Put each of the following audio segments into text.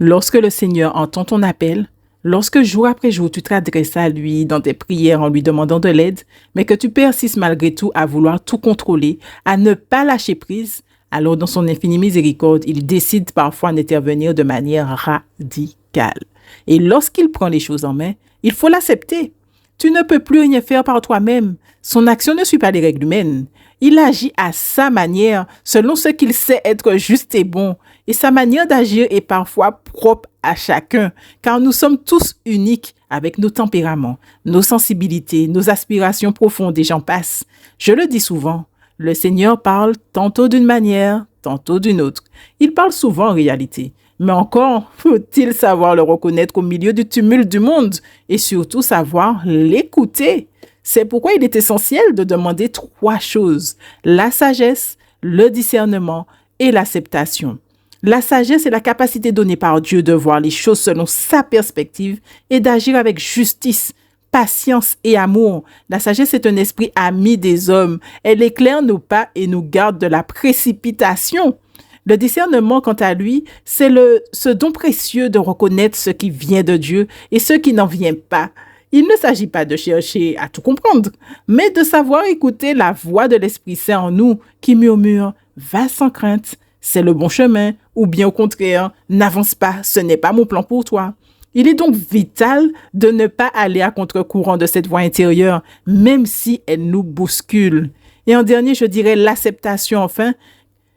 Lorsque le Seigneur entend ton appel, lorsque jour après jour tu t'adresses à lui dans tes prières en lui demandant de l'aide, mais que tu persistes malgré tout à vouloir tout contrôler, à ne pas lâcher prise, alors dans son infinie miséricorde, il décide parfois d'intervenir de manière radicale. Et lorsqu'il prend les choses en main, il faut l'accepter. Tu ne peux plus rien faire par toi-même. Son action ne suit pas les règles humaines. Il agit à sa manière, selon ce qu'il sait être juste et bon. Et sa manière d'agir est parfois propre à chacun, car nous sommes tous uniques avec nos tempéraments, nos sensibilités, nos aspirations profondes et j'en passe. Je le dis souvent, le Seigneur parle tantôt d'une manière, tantôt d'une autre. Il parle souvent en réalité. Mais encore, faut-il savoir le reconnaître au milieu du tumulte du monde et surtout savoir l'écouter. C'est pourquoi il est essentiel de demander 3 choses: la sagesse, le discernement et l'acceptation. La sagesse est la capacité donnée par Dieu de voir les choses selon sa perspective et d'agir avec justice, patience et amour. La sagesse est un esprit ami des hommes. Elle éclaire nos pas et nous garde de la précipitation. Le discernement, quant à lui, c'est ce don précieux de reconnaître ce qui vient de Dieu et ce qui n'en vient pas. Il ne s'agit pas de chercher à tout comprendre, mais de savoir écouter la voix de l'Esprit Saint en nous qui murmure « Va sans crainte, c'est le bon chemin » ou bien au contraire « N'avance pas, ce n'est pas mon plan pour toi ». Il est donc vital de ne pas aller à contre-courant de cette voix intérieure, même si elle nous bouscule. Et en dernier, je dirais l'acceptation enfin.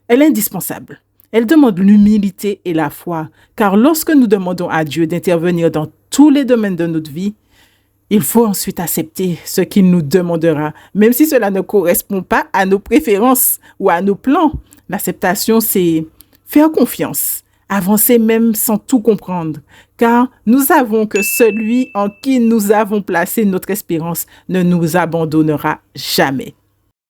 Elle est indispensable. Elle demande l'humilité et la foi, car lorsque nous demandons à Dieu d'intervenir dans tous les domaines de notre vie, il faut ensuite accepter ce qu'il nous demandera, même si cela ne correspond pas à nos préférences ou à nos plans. L'acceptation, c'est faire confiance, avancer même sans tout comprendre, car nous savons que celui en qui nous avons placé notre espérance ne nous abandonnera jamais.